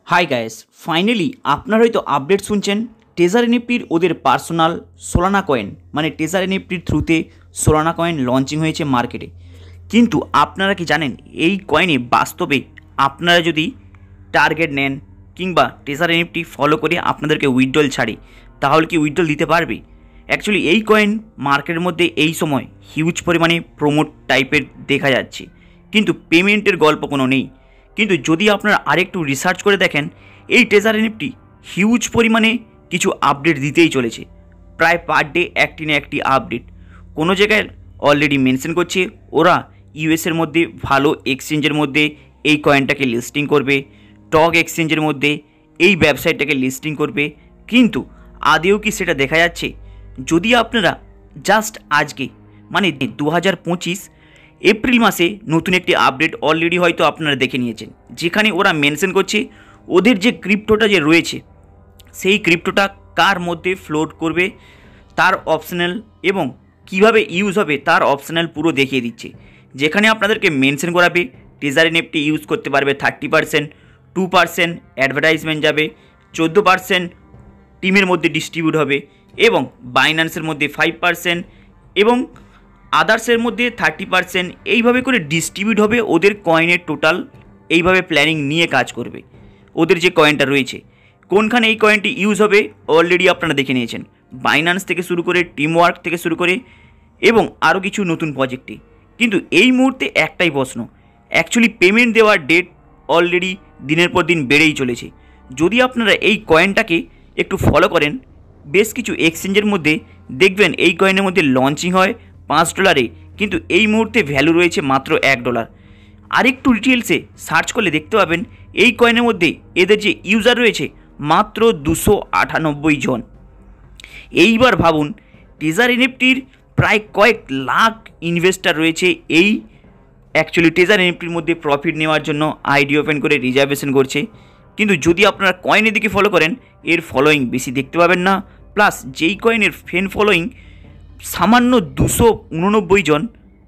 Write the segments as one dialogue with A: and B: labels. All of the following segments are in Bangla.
A: হাই গাইস, ফাইনালি আপনারা হয়তো আপডেট শুনছেন টেজার এনএফটির ওদের পার্সোনাল সোলানা কয়েন মানে টেজার এনএফটির থ্রুতে সোলানা কয়েন লঞ্চিং হয়েছে মার্কেটে। কিন্তু আপনারা কি জানেন এই কয়েনে বাস্তবে আপনারা যদি টার্গেট নেন কিংবা টেজার এনএফটি ফলো করে আপনাদেরকে উইথড্রল ছাড়ে তাহলে কি উইথড্রল দিতে পারবে? অ্যাকচুয়ালি এই কয়েন মার্কেটের মধ্যে এই সময় হিউজ পরিমাণে প্রমোট টাইপের দেখা যাচ্ছে, কিন্তু পেমেন্টের গল্প কোনো নেই। কিন্তু যদি আপনারা আরেকটু রিসার্চ করে দেখেন এই টেজার এনএফটি হিউজ পরিমাণে কিছু আপডেট দিতেই চলেছে, প্রায় পার ডে একটি না একটি আপডেট। কোনো জায়গায় অলরেডি মেনশন করছে ওরা ইউএসের মধ্যে ভালো এক্সচেঞ্জের মধ্যে এই কয়েনটাকে লিস্টিং করবে, টক এক্সচেঞ্জের মধ্যে এই ব্যবসায়টাকে লিস্টিং করবে। কিন্তু আদেও কি সেটা দেখা যাচ্ছে? যদি আপনারা জাস্ট আজকে মানে 2025 এপ্রিল মাসে নতুন একটি আপডেট অলরেডি হয়তো আপনারা দেখে নিয়েছেন, যেখানে ওরা মেনশন করছে ওদের যে ক্রিপ্টোটা যে রয়েছে সেই ক্রিপ্টোটা কার মধ্যে ফ্লোট করবে তার অপশনাল এবং কিভাবে ইউজ হবে তার অপশনাল পুরো দেখিয়ে দিচ্ছে। যেখানে আপনাদেরকে মেনশন করাবে টেজার এনএফটি ইউজ করতে পারবে 30%, 2% অ্যাডভার্টাইজমেন্ট যাবে, 14% টিমের মধ্যে ডিস্ট্রিবিউট হবে এবং বাইন্যান্সের মধ্যে 5% এবং আদার্সের মধ্যে 30%। এইভাবে করে ডিস্ট্রিবিউট হবে ওদের কয়েনের টোটাল। এইভাবে প্ল্যানিং নিয়ে কাজ করবে ওদের যে কয়েনটা রয়েছে। কোনখানে এই কয়েনটি ইউজ হবে অলরেডি আপনারা দেখে নিয়েছেন, বাইন্যান্স থেকে শুরু করে টিমওয়ার্ক থেকে শুরু করে এবং আরও কিছু নতুন প্রজেক্টে। কিন্তু এই মুহূর্তে একটাই প্রশ্ন, অ্যাকচুয়ালি পেমেন্ট দেওয়ার ডেট অলরেডি দিনের পর দিন বেড়েই চলেছে। যদি আপনারা এই কয়েনটাকে একটু ফলো করেন বেশ কিছু এক্সচেঞ্জের মধ্যে দেখবেন এই কয়েনের মধ্যে লঞ্চিং হয় $5, কিন্তু এই মুহূর্তে ভ্যালু রয়েছে মাত্র $1। আরেকটু ডিটেলসে সার্চ করলে দেখতে পাবেন এই কয়েনের মধ্যে এদের যে ইউজার রয়েছে মাত্র 298 জন। এইবার ভাবুন টেজার এনএফটির প্রায় কয়েক লাখ ইনভেস্টার রয়েছে এই অ্যাকচুয়ালি টেজার এনএফটির মধ্যে প্রফিট নেওয়ার জন্য আইডি ওপেন করে রিজার্ভেশন করছে। কিন্তু যদি আপনারা কয়েনের দিকে ফলো করেন এর ফলোয়িং বেশি দেখতে পাবেন না, প্লাস যেই কয়েনের ফ্যান ফলোয়িং সামান্য 289 জন,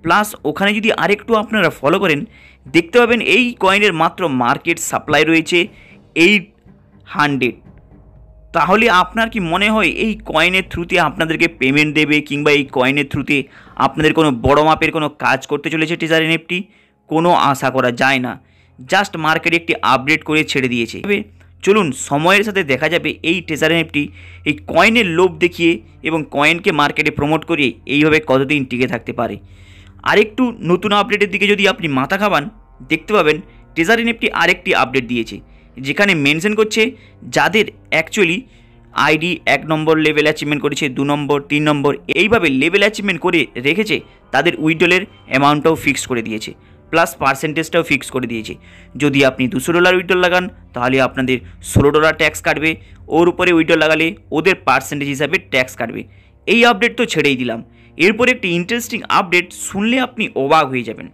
A: প্লাস ওখানে যদি আরেকটু আপনারা ফলো করেন দেখতে পাবেন এই কয়েনের মাত্র মার্কেট সাপ্লাই রয়েছে 800। তাহলে আপনার কি মনে হয় এই কয়েনের থ্রুতে আপনাদেরকে পেমেন্ট দেবে কিংবা এই কয়েনের থ্রুতে আপনাদের কোনো বড় মাপের কোনো কাজ করতে চলেছে টেজার এনএফটি? কোনো আশা করা যায় না, জাস্ট মার্কেটে একটি আপডেট করে ছেড়ে দিয়েছে। চলুন সময়ের সাথে দেখা যাবে এই টেজার এনএফটি এই কয়েনের লোভ দেখিয়ে এবং কয়েনকে মার্কেটে প্রমোট করে এইভাবে কতদিন টিকে থাকতে পারে। আরেকটু নতুন আপডেটের দিকে যদি আপনি মাথা খাবান দেখতে পাবেন টেজার এনএফটি আরেকটি আপডেট দিয়েছে, যেখানে মেনশন করছে যাদের অ্যাকচুয়ালি আইডি 1 নম্বর লেভেল অ্যাচিভমেন্ট করেছে, 2 নম্বর, 3 নম্বর এইভাবে লেভেল অ্যাচিভমেন্ট করে রেখেছে তাদের উইথড্রলের অ্যামাউন্টটাও ফিক্স করে দিয়েছে, প্লাস পার্সেন্টেজটাও ফিক্স করে দিয়েছে। যদি আপনি $200 উইথড্রল লাগান তাহলে আপনাদের $16 ট্যাক্স কাটবে, ওর উপরে উইথড্রল লাগালে ওদের পার্সেন্টেজ হিসাবে ট্যাক্স কাটবে। এই আপডেট তো ছেড়েই দিলাম, এরপর একটি ইন্টারেস্টিং আপডেট শুনলে আপনি অবাক হয়ে যাবেন।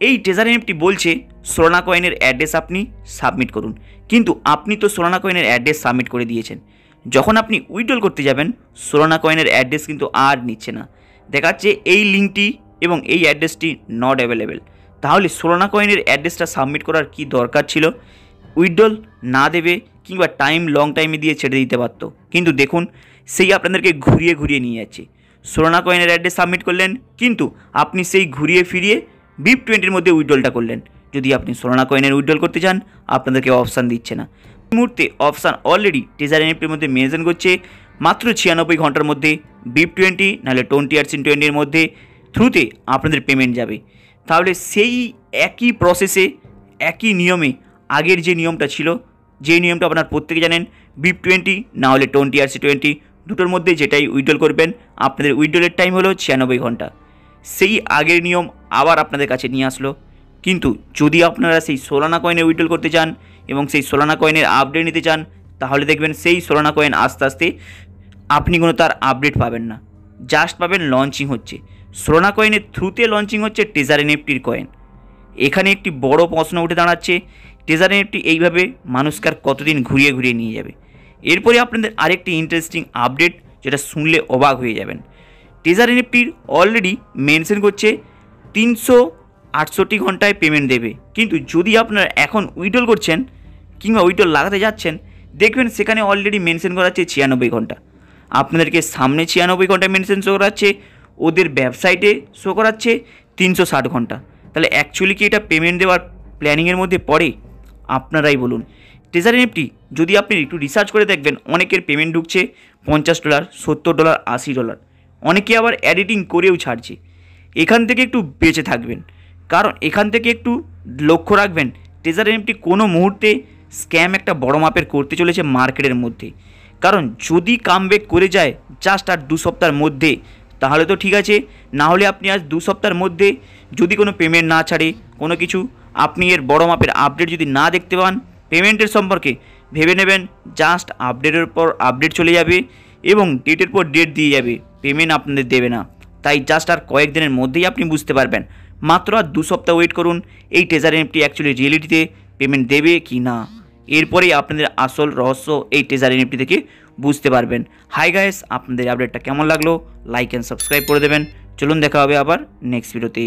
A: এই টেজার এনএফটি বলছে সোলানা কয়েনের অ্যাড্রেস আপনি সাবমিট করুন, কিন্তু আপনি তো সোলানা কয়েনের অ্যাড্রেস সাবমিট করে দিয়েছেন। যখন আপনি উইথড্রল করতে যাবেন সোলানা কয়েনের অ্যাড্রেস কিন্তু আর নিচ্ছে না, দেখাচ্ছে এই লিঙ্কটি এবং এই অ্যাড্রেসটি নট অ্যাভেলেবেল। তাহলে সোলানা কয়েনের অ্যাড্রেসটা সাবমিট করার কি দরকার ছিল? উইথড্রল না দেবে কিংবা লং টাইমে দিয়ে ছেড়ে দিতে পারতো, কিন্তু দেখুন সেই আপনাদেরকে ঘুরিয়ে ঘুরিয়ে নিয়ে যাচ্ছে। সোলানা কয়েনের অ্যাড্রেস সাবমিট করলেন কিন্তু আপনি সেই ঘুরিয়ে ফিরিয়ে BIP20 মধ্যে উইথড্রলটা করলেন। যদি আপনি সোলানা কয়েনের উইথড্রল করতে চান আপনাদেরকে অপশান দিচ্ছে না। এই মুহূর্তে অপশান অলরেডি টেজার এনএফটির মধ্যে মেনশন করছে মাত্র 96 ঘন্টার মধ্যে BIP20 নাহলে 20 মধ্যে থ্রুতে আপনাদের পেমেন্ট যাবে। তাহলে সেই একই প্রসেসে একই নিয়মে আগের যে নিয়মটা ছিল, যে নিয়মটা আপনার প্রত্যেকে জানেন, BIP20 না হলে 20 দুটোর মধ্যে যেটাই উইথড্রল করবেন আপনাদের উইথড্রলের টাইম হলো 96 ঘন্টা। সেই আগের নিয়ম আবার আপনাদের কাছে নিয়ে আসলো। কিন্তু যদি আপনারা সেই সোলানা কয়েনে উইথড্রল করতে চান এবং সেই সোলানা কয়েনের আপডেট নিতে চান তাহলে দেখবেন সেই সোলানা কয়েন আস্তে আস্তে আপনি কোনো তার আপডেট পাবেন না, জাস্ট পাবেন লঞ্চিং হচ্ছে। সোলানা কয়েনের থ্রুতে লঞ্চিং হচ্ছে টেজার এনএফটির কয়েন। এখানে একটি বড় প্রশ্ন উঠে দাঁড়াচ্ছে টেজার এনএফটি এইভাবে মানুষকে আর কতদিন ঘুরিয়ে ঘুরিয়ে নিয়ে যাবে? এরপরে আপনাদের আরেকটি ইন্টারেস্টিং আপডেট যেটা শুনলে অবাক হয়ে যাবেন। টেজার এনএফটির অলরেডি মেনশন করছে 368 ঘন্টায় পেমেন্ট দেবে, কিন্তু যদি আপনারা এখন উইথড্রল করছেন কিংবা উইথড্র লাগাতে যাচ্ছেন, দেখবেন সেখানে অলরেডি মেনশন করা আছে 96 ঘন্টা। আপনাদেরকে সামনে 96 ঘন্টা মেনশন শো করাচ্ছে, ওদের ওয়েবসাইটে শো করাচ্ছে 360 ঘন্টা। তাহলে অ্যাকচুয়ালি কি এটা পেমেন্ট দেওয়ার প্ল্যানিংয়ের মধ্যে পড়ে? আপনারাই বলুন। ট্রেজার এনএফটি যদি আপনি একটু রিসার্চ করে দেখবেন, অনেকের পেমেন্ট ঢুকছে $50, $70, $80, অনেকে আবার এডিটিং করেও ছাড়ছে। এখান থেকে একটু বেঁচে থাকবেন, কারণ এখান থেকে একটু লক্ষ্য রাখবেন ট্রেজার এনএফটি কোনো মুহূর্তে স্ক্যাম একটা বড় মাপের করতে চলেছে মার্কেটের মধ্যে। কারণ যদি কামব্যাক করে যায় জাস্ট আর 2 সপ্তাহের মধ্যে, তাহলে তো ঠিক আছে, না হলে আপনি আজ 2 সপ্তাহের মধ্যে যদি কোনো পেমেন্ট না ছাড়ে, কোনো কিছু আপনি এর বড় মাপের আপডেট যদি না দেখতে পান পেমেন্টের সম্পর্কে, ভেবে নেবেন জাস্ট আপডেটের পর আপডেট চলে যাবে এবং ডেটের পর ডেট দিয়ে যাবে, পেমেন্ট আপনাদের দেবে না। তাই জাস্ট আর কয়েকদিনের মধ্যেই আপনি বুঝতে পারবেন। মাত্র আর 2 সপ্তাহ ওয়েট করুন, এই ট্রেজার এনএফটি অ্যাকচুয়ালি রিয়েলিটিতে পেমেন্ট দেবে কি না। এরপরেই আপনাদের আসল রহস্য এই ট্রেজার এনএফটি থেকে বুঝতে পারবেন। হাই গাইস, আপনাদের আপডেটটা কেমন লাগলো লাইক অ্যান্ড সাবস্ক্রাইব করে দেবেন। চলুন দেখা হবে আবার নেক্সট ভিডিওতে।